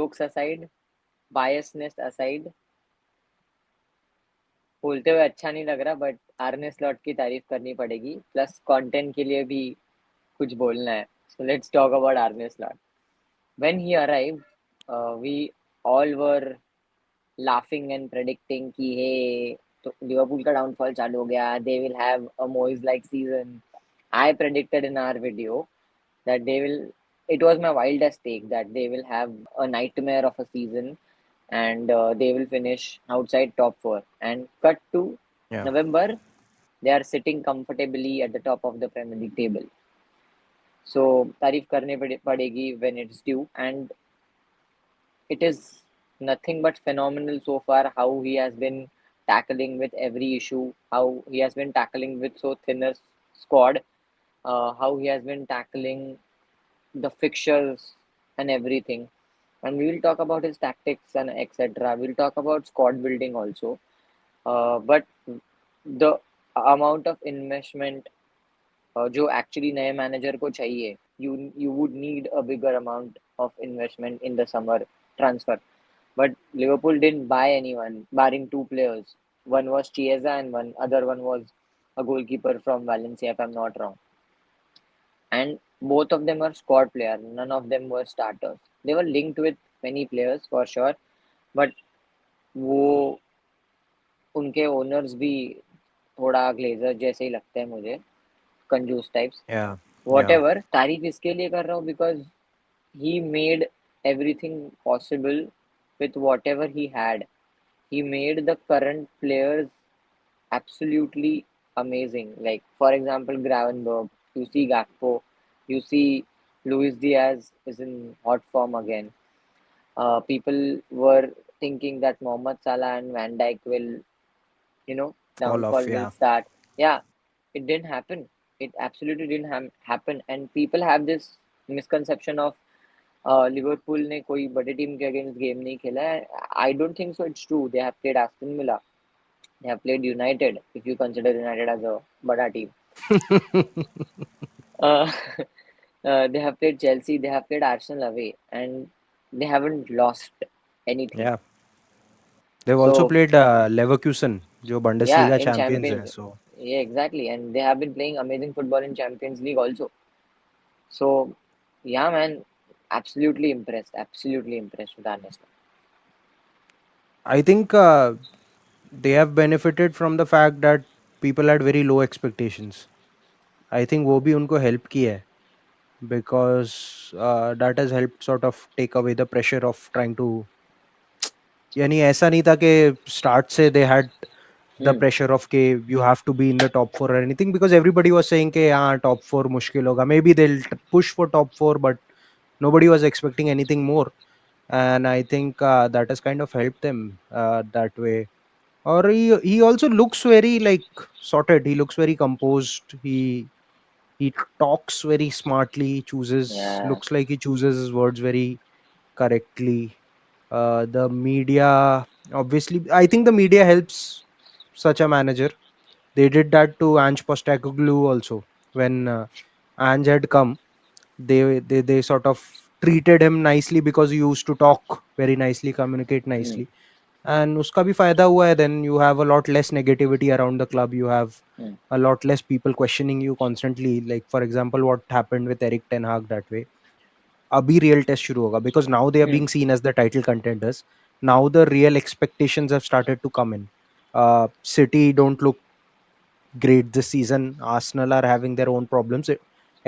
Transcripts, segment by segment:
jokes aside, biasness aside, बोलते हुए अच्छा नहीं लग रहा बट आर्ने स्लॉट की तारीफ करनी पड़ेगी, प्लस कंटेंट के लिए भी कुछ बोलना है. So let's talk about Arne Slot. When he arrived, we all were laughing and predicting कि hey, तो लिवरपूल का डाउनफॉल चालू हो गया, they will have a Moyes like season. I predicted in our video that they will. It was my wildest take that they will have a nightmare of a season and they will finish outside top four. And cut to Yeah. November, they are sitting comfortably at the top of the Premier League table. So तारीफ करने पड़ेगी when it's due, and it is nothing but phenomenal so far how he has been tackling with every issue, how he has been tackling with so thinner squad, how he has been tackling the fixtures and everything. And we will talk about his tactics and etc. We'll talk about squad building also. But the amount of investment जो actually नए manager को चाहिए, you would need a bigger amount of investment in the summer transfer. But Liverpool didn't buy anyone, barring two players. One was Chiesa and one other one was a goalkeeper from Valencia, if I'm not wrong. And both of them were squad players. None of them were starters. They were linked with many players for sure, but वो उनके owners भी थोड़ा Glazer जैसे ही लगते हैं मुझे, कंजूस types. Yeah. Yeah. Whatever, तारीफ इसके लिए कर रहा हूँ because he made everything possible with whatever he had. He made the current players absolutely amazing. Like, for example, Gravenberg, you see Gakpo, you see Luis Diaz is in hot form again. People were thinking that Mohamed Salah and Van Dijk will, Fall downfall off. will Yeah. start. Yeah, it didn't happen. It absolutely didn't happen. And people have this misconception of Liverpool ने कोई बड़े team के against game नहीं खेला है. I don't think so. It's true. They have played Aston Villa, they have played United, if you consider United as a बड़ा team. They have played Chelsea, they have played Arsenal away, and they haven't lost anything. Yeah. They've also So played Leverkusen, जो yeah, Bundesliga in champions Champions, है. So yeah, exactly, and they have been playing amazing football in Champions League also. So yeah, man, absolutely impressed with Arne Slot. I think they have benefited from the fact that people had very low expectations. I think वो भी उनको help की है because that has helped sort of take away the pressure of trying to. यानी ऐसा नहीं था कि start से they had the Hmm. pressure of के you have to be in the top four or anything, because everybody was saying कि हाँ top four मुश्किल होगा, maybe they'll push for top four, but nobody was expecting anything more. And I think that has kind of helped them that way. Or he also looks very like sorted. He looks very composed. He talks very smartly. Chooses Yeah. Looks like he chooses his words very correctly. The media, obviously, I think the media helps such a manager. They did that to Ange Postecoglou also. When Ange had come, they sort of treated him nicely because he used to talk very nicely, communicate Hmm. nicely, and uska bhi fayda hua hai. Then you have a lot less negativity around the club. You have Hmm. a lot less people questioning you constantly. Like for example, what happened with Eric Ten Hag that way. Abhi real test shuru hoga because now they are Hmm. being seen as the title contenders. Now the real expectations have started to come in. City don't look great this season. Arsenal are having their own problems.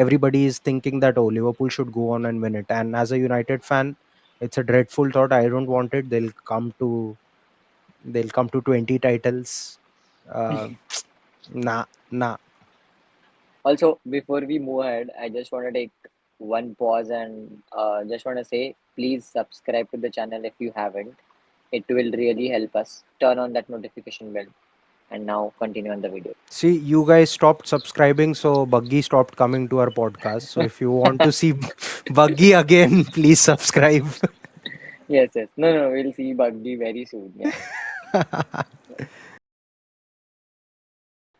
Everybody is thinking that, oh, Liverpool should go on and win it. And as a United fan, it's a dreadful thought. I don't want it. They'll come to 20 titles. Uh, nah, nah. Also, before we move ahead, I just want to take one pause and just want to say, please subscribe to the channel if you haven't. It will really help us. Turn on that notification bell. And now continue on the video. See, you guys stopped subscribing, so Buggy stopped coming to our podcast. So if you want to see Buggy again, please subscribe. Yes, yes. No, no, we'll see Buggy very soon. Yeah.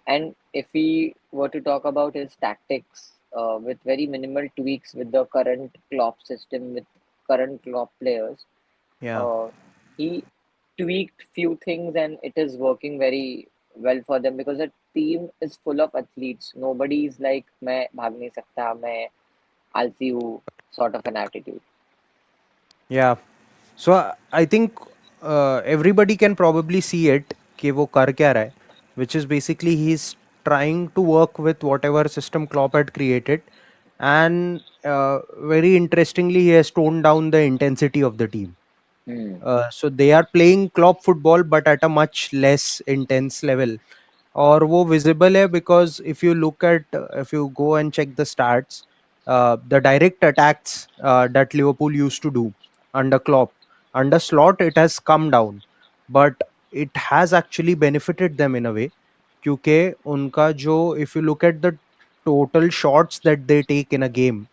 And if we were to talk about his tactics with very minimal tweaks with the current Klopp system, with current Klopp players, Yeah. uh, he tweaked few things and it is working very well for them because the team is full of athletes. Nobody is like मैं भाग नहीं सकता, मैं आलसी हूँ sort of an attitude. Yeah. So I think everybody can probably see it कि वो कर क्या रहा है, which is basically he's trying to work with whatever system Klopp had created, and very interestingly, he has toned down the intensity of the team. Hmm. So they are playing Klopp football, but at a much less intense level. और वो visible है because if you go and check the stats, the direct attacks that Liverpool used to do under Klopp, under Slot it has come down, but it has actually benefited them in a way, क्योंकि उनका जो, if you look at the total shots that they take in a game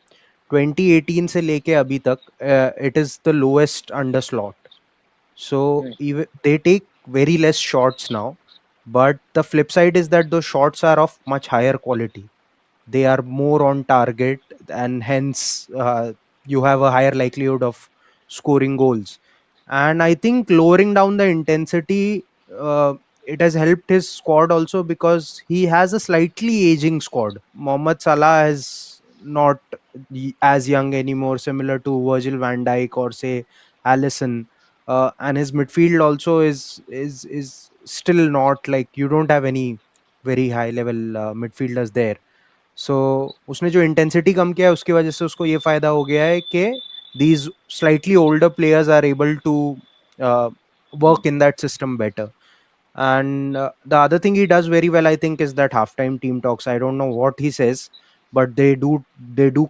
2018 से लेके अभी तक, it is the lowest under Slot. So Hmm. even they take very less shots now, but the flip side is that those shots are of much higher quality. They are more on target, and hence you have a higher likelihood of scoring goals. And I think lowering down the intensity, it has helped his squad also because he has a slightly aging squad. Mohamed Salah is not as young anymore, similar to Virgil van Dijk or say Allison. And his midfield also is still not like, you don't have any very high level midfielders there. सो उसने जो intensity कम किया है उसकी वजह से उसको ये फायदा हो गया है कि these slightly older players are able to Hmm. work in that system better. And the other thing he does very well, I think, is that halftime team talks. I don't know what he says, but they do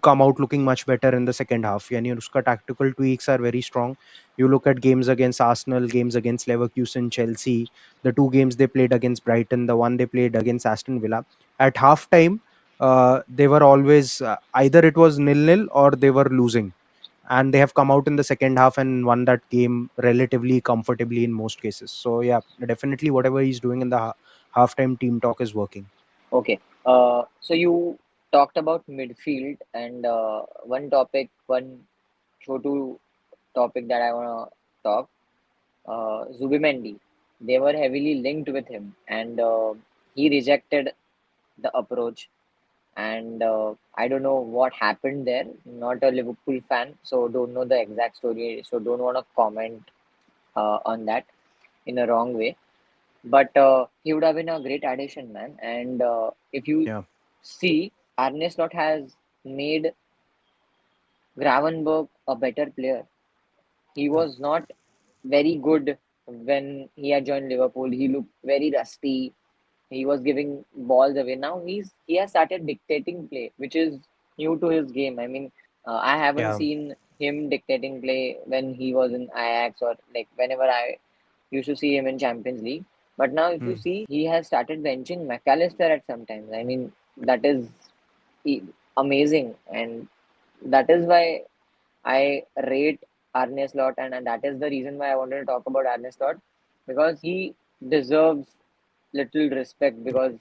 come out looking much better in the second half. Yani uska tactical tweaks are very strong. You look at games against Arsenal, games against Leverkusen, Chelsea, the two games they played against Brighton, the one they played against Aston Villa. At halftime, they were always either it was nil nil or they were losing, and they have come out in the second half and won that game relatively comfortably in most cases. So yeah, definitely whatever he's doing in the halftime team talk is working. Okay. So you talked about midfield and one Chotu topic that I wanna talk. Zubimendi. They were heavily linked with him, and he rejected the approach. And I don't know what happened there. Not a Liverpool fan, so don't know the exact story. So don't want to comment on that in a wrong way. But he would have been a great addition, man. And if you Yeah, see, Arne Slot has made Gravenberg a better player. He yeah, was not very good when he had joined Liverpool. He looked very rusty. He was giving balls away. Now he has started dictating play, which is new to his game. I mean, I haven't yeah. seen him dictating play when he was in Ajax or like whenever I used to see him in Champions League. But now, if you Hmm. see, he has started benching McAllister at sometimes. I mean, that is e- amazing, and that is why I rate Arne Slot, and that is the reason why I wanted to talk about Arne Slot because he deserves little respect because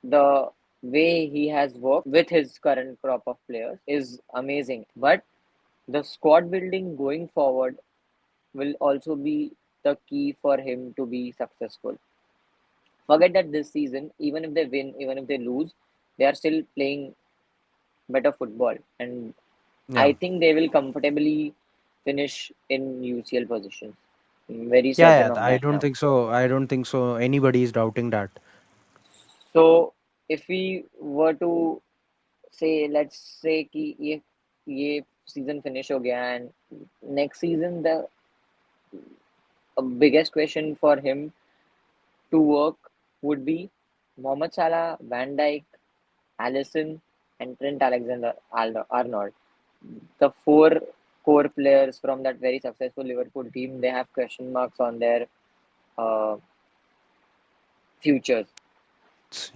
the way he has worked with his current crop of players is amazing. But the squad building going forward will also be the key for him to be successful. Forget that this season, even if they win, even if they lose, they are still playing better football. And I Yeah. think they will comfortably finish in UCL positions. I'm very Yeah, certain yeah. of I that don't now. think so. I don't think so. Anybody is doubting that. So if we were to say, let's say कि ये season finish हो गया and next season the biggest question for him to work would be Mohamed Salah, Van Dijk, Allison, and Trent Alexander-Arnold. The four core players from that very successful Liverpool team, they have question marks on their uh, futures.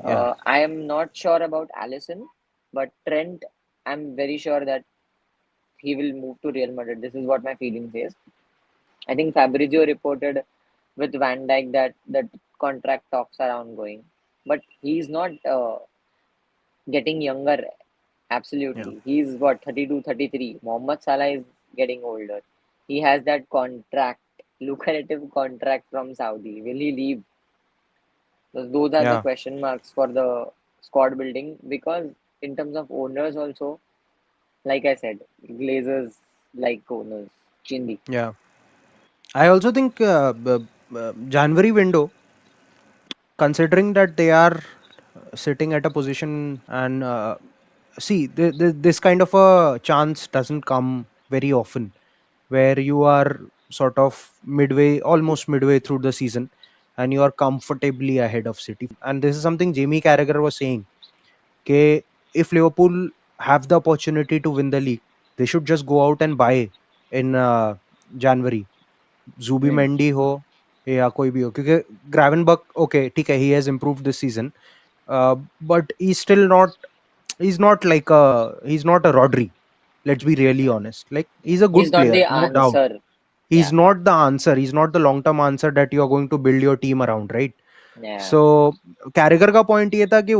Yeah. I am not sure about Allison, but Trent, I'm very sure that he will move to Real Madrid. This is what my feeling says. I think Fabrizio reported with Van Dijk that contract talks are ongoing, but he's not getting younger. Yeah. Absolutely, he's what 32, 33. Mohamed Salah is getting older. He has that contract, lucrative contract from Saudi. Will he leave? Those are the Yeah, question marks for the squad building, because in terms of owners also, like I said, Glazers like owners. Chindi. yeah. I also think January window, considering that they are sitting at a position and see, this kind of a chance doesn't come very often, where you are sort of midway, almost midway through the season, and you are comfortably ahead of City. And this is something Jamie Carragher was saying. Okay, if Liverpool have the opportunity to win the league, they should just go out and buy in January. Zubi Hmm. Mendy हो या कोई भी हो, क्योंकि Gravenberch, okay, ठीक है, he has improved this season, but he's still not, he's not a Rodri. Let's be really honest. Like, he's a He's good not player, the no doubt. answer. He's Yeah, not the answer. He's not the long term answer that you are going to build your team around, right? yeah. So कैरेगर का point ये था कि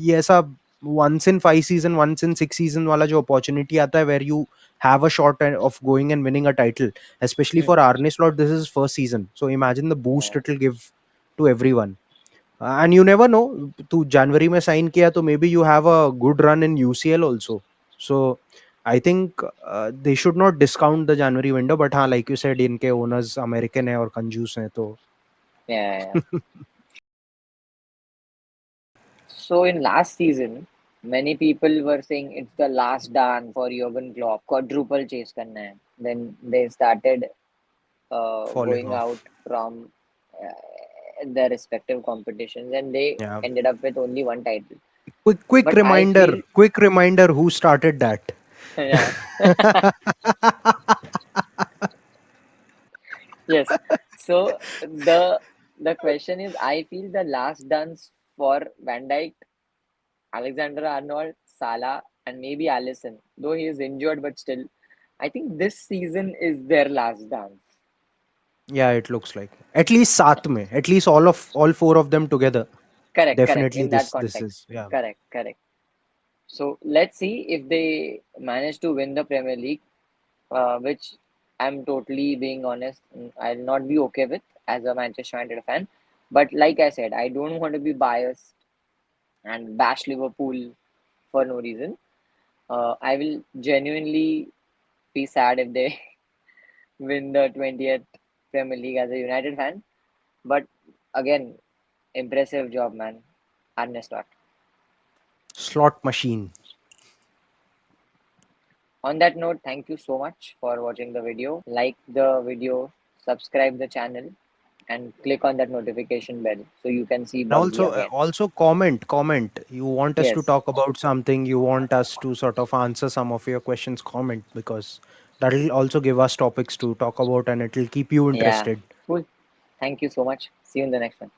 ये ऐसा once in 5 season, once in 6 season वाला जो opportunity आता है, where you have a shot of going and winning a title, especially Hmm. for Arne Slot, this is his first season, so imagine the boost Yeah, it will give to everyone. And you never know, तू जनवरी में sign किया तो maybe you have a good run in UCL also. So I think they should not discount the January window, but हाँ, like you said, इनके owners American है और कंजूस हैं तो yeah, yeah. So in last season, many people were saying it's the last dance for Jurgen Klopp, quadruple chase करना है. Then they started falling going out off. from their respective competitions, and they Yeah. ended up with only one title. Quick But I reminder, feel, quick reminder who started that. yeah, yes. So the question is, I feel the last dance for Van Dijk, Alexander-Arnold, Salah, and maybe Allison. Though he is injured, but still, I think this season is their last dance. Yeah, it looks like at least सात में, at least all four of them together. Correct, correct. Definitely, In that this context, is, yeah. correct, correct. So let's see if they manage to win the Premier League, which I'm totally being honest, I'll not be okay with as a Manchester United fan. But like I said, I don't want to be biased and bash Liverpool for no reason. I will genuinely be sad if they win the 20th Premier League as a United fan. But again, impressive job, man. Arne Slot. Slot machine. On that note, thank you so much for watching the video. Like the video, subscribe the channel, and click on that notification bell so you can see And Bugsy also, again. comment. You want us to Yes, talk about something, you want us to sort of answer some of your questions, comment, because that will also give us topics to talk about and it will keep you yeah, interested. cool. Thank you so much. See you in the next one.